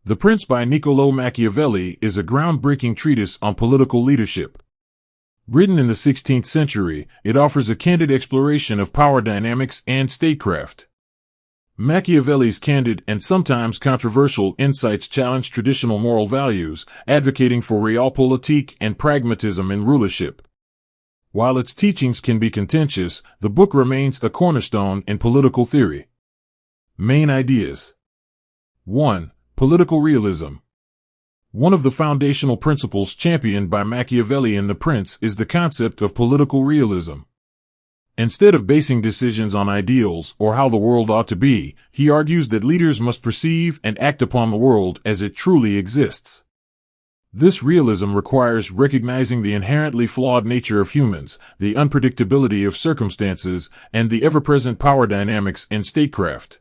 The Prince by Niccolò Machiavelli is a groundbreaking treatise on political leadership. Written in the 16th century, it offers a candid exploration of power dynamics and statecraft. Machiavelli's candid and sometimes controversial insights challenge traditional moral values, advocating for realpolitik and pragmatism in rulership. While its teachings can be contentious, the book remains a cornerstone in political theory. Main ideas. 1. Political realism. One of the foundational principles championed by Machiavelli in The Prince is the concept of political realism. Instead of basing decisions on ideals or how the world ought to be, he argues that leaders must perceive and act upon the world as it truly exists. This realism requires recognizing the inherently flawed nature of humans, the unpredictability of circumstances, and the ever-present power dynamics in statecraft.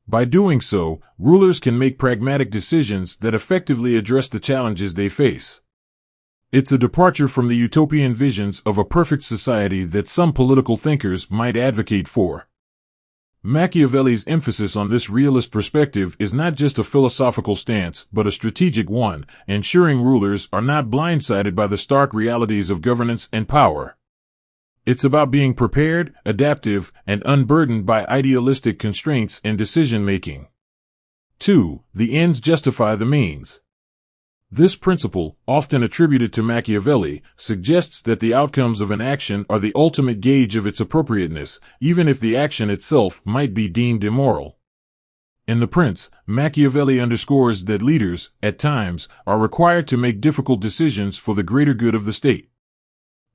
By doing so, rulers can make pragmatic decisions that effectively address the challenges they face. It's a departure from the utopian visions of a perfect society that some political thinkers might advocate for. Machiavelli's emphasis on this realist perspective is not just a philosophical stance, but a strategic one, ensuring rulers are not blindsided by the stark realities of governance and power. It's about being prepared, adaptive, and unburdened by idealistic constraints in decision-making. 2. The ends justify the means. This principle, often attributed to Machiavelli, suggests that the outcomes of an action are the ultimate gauge of its appropriateness, even if the action itself might be deemed immoral. In The Prince, Machiavelli underscores that leaders, at times, are required to make difficult decisions for the greater good of the state.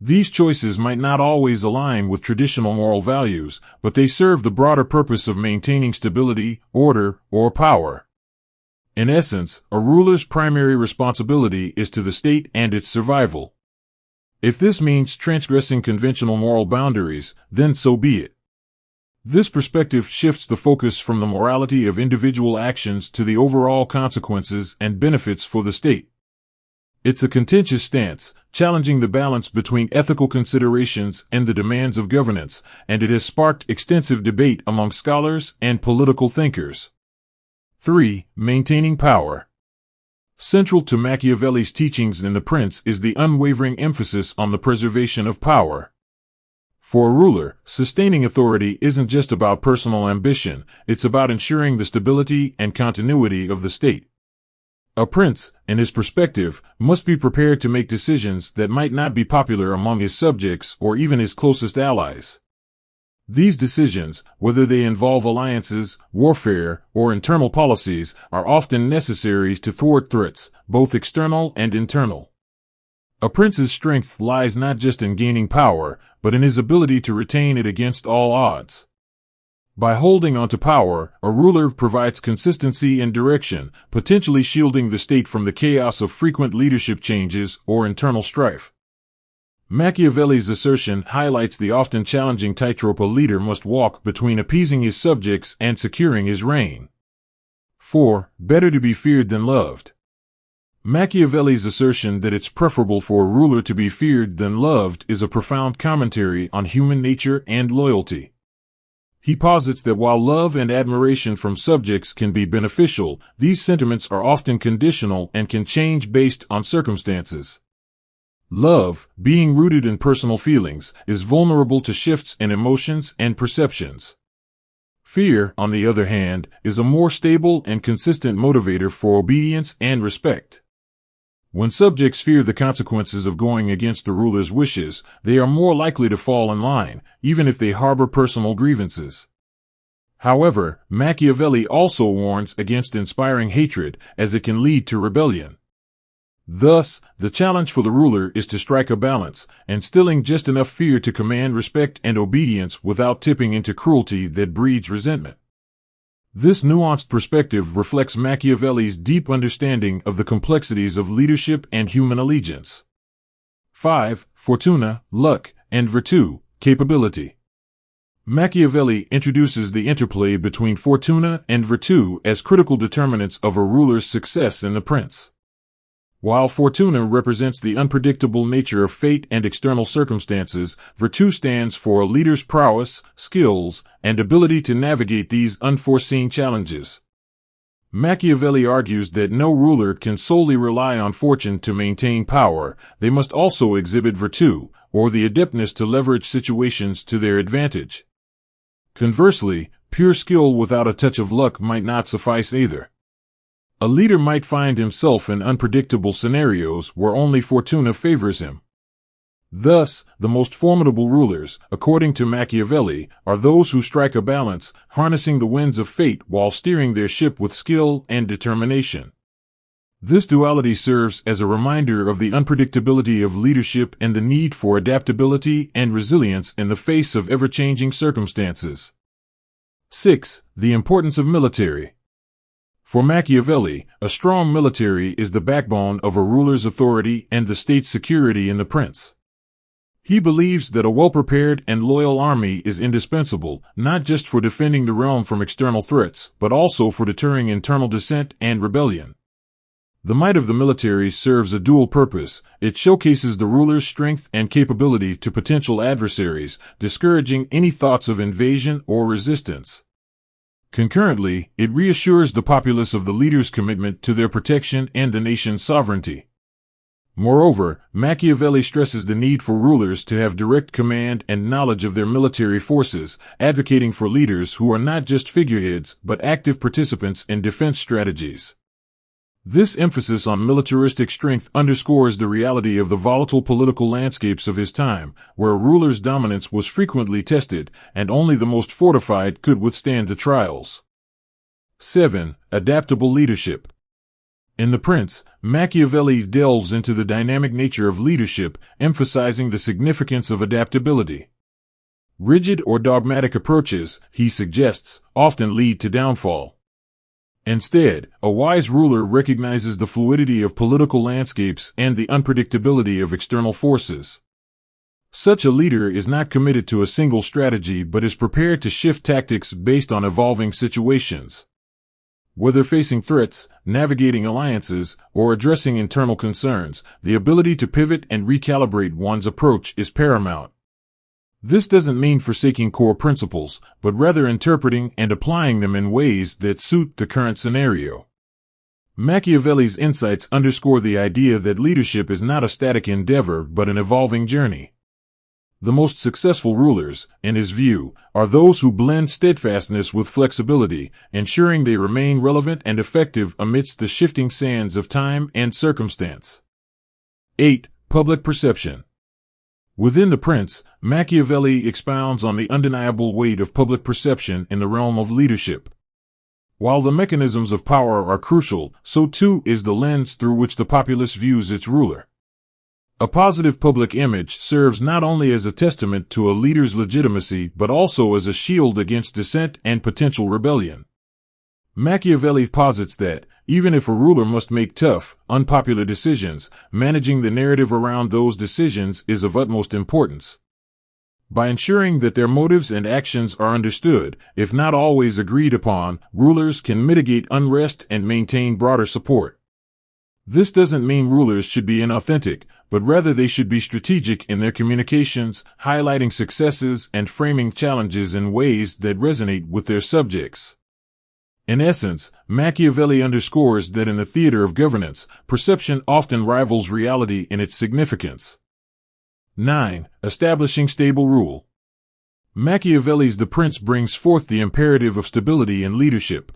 These choices might not always align with traditional moral values, but they serve the broader purpose of maintaining stability, order, or power. In essence, a ruler's primary responsibility is to the state and its survival. If this means transgressing conventional moral boundaries, then so be it. This perspective shifts the focus from the morality of individual actions to the overall consequences and benefits for the state. It's a contentious stance, challenging the balance between ethical considerations and the demands of governance, and it has sparked extensive debate among scholars and political thinkers. 3. Maintaining power. Central to Machiavelli's teachings in The Prince is the unwavering emphasis on the preservation of power. For a ruler, sustaining authority isn't just about personal ambition, it's about ensuring the stability and continuity of the state. A prince, in his perspective, must be prepared to make decisions that might not be popular among his subjects or even his closest allies. These decisions, whether they involve alliances, warfare, or internal policies, are often necessary to thwart threats, both external and internal. A prince's strength lies not just in gaining power, but in his ability to retain it against all odds. By holding onto power, a ruler provides consistency and direction, potentially shielding the state from the chaos of frequent leadership changes or internal strife. Machiavelli's assertion highlights the often challenging tightrope a leader must walk between appeasing his subjects and securing his reign. 4. Better to be feared than loved. Machiavelli's assertion that it's preferable for a ruler to be feared than loved is a profound commentary on human nature and loyalty. He posits that while love and admiration from subjects can be beneficial, these sentiments are often conditional and can change based on circumstances. Love, being rooted in personal feelings, is vulnerable to shifts in emotions and perceptions. Fear, on the other hand, is a more stable and consistent motivator for obedience and respect. When subjects fear the consequences of going against the ruler's wishes, they are more likely to fall in line, even if they harbor personal grievances. However, Machiavelli also warns against inspiring hatred, as it can lead to rebellion. Thus, the challenge for the ruler is to strike a balance, instilling just enough fear to command respect and obedience without tipping into cruelty that breeds resentment. This nuanced perspective reflects Machiavelli's deep understanding of the complexities of leadership and human allegiance. 5. Fortuna, luck, and virtù, capability. Machiavelli introduces the interplay between fortuna and virtù as critical determinants of a ruler's success in The Prince. While fortuna represents the unpredictable nature of fate and external circumstances, virtù stands for a leader's prowess, skills, and ability to navigate these unforeseen challenges. Machiavelli argues that no ruler can solely rely on fortune to maintain power. They must also exhibit virtue, or the adeptness to leverage situations to their advantage. Conversely, pure skill without a touch of luck might not suffice either. A leader might find himself in unpredictable scenarios where only fortuna favors him. Thus, the most formidable rulers, according to Machiavelli, are those who strike a balance, harnessing the winds of fate while steering their ship with skill and determination. This duality serves as a reminder of the unpredictability of leadership and the need for adaptability and resilience in the face of ever-changing circumstances. 6. The importance of military. For Machiavelli, a strong military is the backbone of a ruler's authority and the state's security in the prince. He believes that a well-prepared and loyal army is indispensable, not just for defending the realm from external threats, but also for deterring internal dissent and rebellion. The might of the military serves a dual purpose. It showcases the ruler's strength and capability to potential adversaries, discouraging any thoughts of invasion or resistance. Concurrently, it reassures the populace of the leader's commitment to their protection and the nation's sovereignty. Moreover, Machiavelli stresses the need for rulers to have direct command and knowledge of their military forces, advocating for leaders who are not just figureheads but active participants in defense strategies. This emphasis on militaristic strength underscores the reality of the volatile political landscapes of his time, where a ruler's dominance was frequently tested, and only the most fortified could withstand the trials. 7. Adaptable leadership. In The Prince, Machiavelli delves into the dynamic nature of leadership, emphasizing the significance of adaptability. Rigid or dogmatic approaches, he suggests, often lead to downfall. Instead, a wise ruler recognizes the fluidity of political landscapes and the unpredictability of external forces. Such a leader is not committed to a single strategy but is prepared to shift tactics based on evolving situations. Whether facing threats, navigating alliances, or addressing internal concerns, the ability to pivot and recalibrate one's approach is paramount. This doesn't mean forsaking core principles, but rather interpreting and applying them in ways that suit the current scenario. Machiavelli's insights underscore the idea that leadership is not a static endeavor but an evolving journey. The most successful rulers, in his view, are those who blend steadfastness with flexibility, ensuring they remain relevant and effective amidst the shifting sands of time and circumstance. 8. Public perception. Within The Prince, Machiavelli expounds on the undeniable weight of public perception in the realm of leadership. While the mechanisms of power are crucial, so too is the lens through which the populace views its ruler. A positive public image serves not only as a testament to a leader's legitimacy but also as a shield against dissent and potential rebellion. Machiavelli posits that, even if a ruler must make tough, unpopular decisions, managing the narrative around those decisions is of utmost importance. By ensuring that their motives and actions are understood, if not always agreed upon, rulers can mitigate unrest and maintain broader support. This doesn't mean rulers should be inauthentic, but rather they should be strategic in their communications, highlighting successes and framing challenges in ways that resonate with their subjects. In essence, Machiavelli underscores that in the theater of governance, perception often rivals reality in its significance. 9. Establishing stable rule. Machiavelli's The Prince brings forth the imperative of stability in leadership.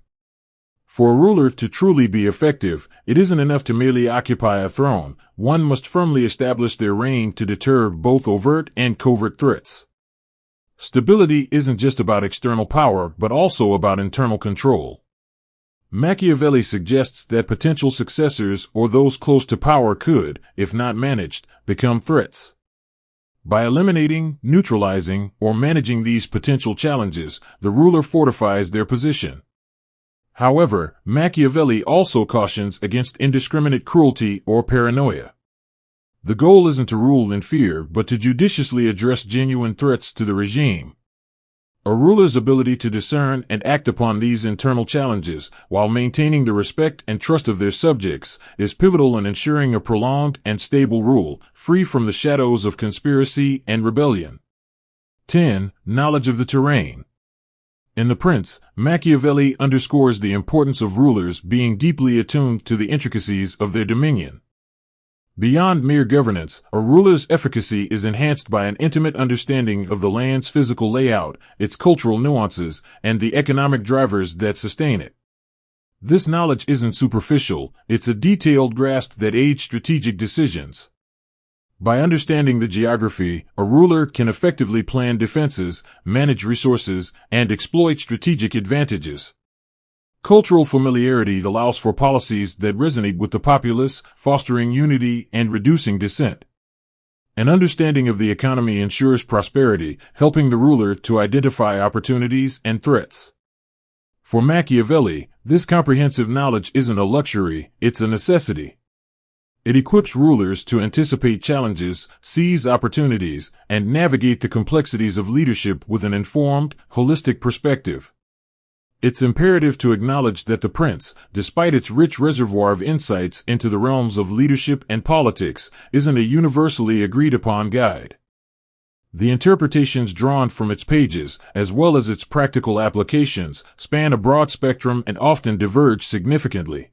For a ruler to truly be effective, it isn't enough to merely occupy a throne. One must firmly establish their reign to deter both overt and covert threats. Stability isn't just about external power, but also about internal control. Machiavelli suggests that potential successors or those close to power could, if not managed, become threats. By eliminating, neutralizing, or managing these potential challenges, the ruler fortifies their position. However, Machiavelli also cautions against indiscriminate cruelty or paranoia. The goal isn't to rule in fear, but to judiciously address genuine threats to the regime. A ruler's ability to discern and act upon these internal challenges, while maintaining the respect and trust of their subjects, is pivotal in ensuring a prolonged and stable rule, free from the shadows of conspiracy and rebellion. 10. Knowledge of the terrain. In The Prince, Machiavelli underscores the importance of rulers being deeply attuned to the intricacies of their dominion. Beyond mere governance, a ruler's efficacy is enhanced by an intimate understanding of the land's physical layout, its cultural nuances, and the economic drivers that sustain it. This knowledge isn't superficial, it's a detailed grasp that aids strategic decisions. By understanding the geography, a ruler can effectively plan defenses, manage resources, and exploit strategic advantages. Cultural familiarity allows for policies that resonate with the populace, fostering unity and reducing dissent. An understanding of the economy ensures prosperity, helping the ruler to identify opportunities and threats. For Machiavelli, this comprehensive knowledge isn't a luxury, it's a necessity. It equips rulers to anticipate challenges, seize opportunities, and navigate the complexities of leadership with an informed, holistic perspective. It's imperative to acknowledge that The Prince, despite its rich reservoir of insights into the realms of leadership and politics, isn't a universally agreed-upon guide. The interpretations drawn from its pages, as well as its practical applications, span a broad spectrum and often diverge significantly.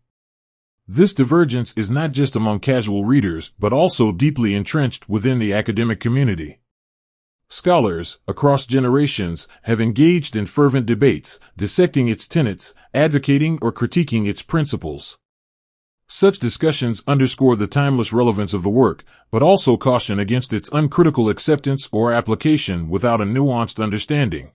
This divergence is not just among casual readers, but also deeply entrenched within the academic community. Scholars, across generations, have engaged in fervent debates, dissecting its tenets, advocating or critiquing its principles. Such discussions underscore the timeless relevance of the work, but also caution against its uncritical acceptance or application without a nuanced understanding.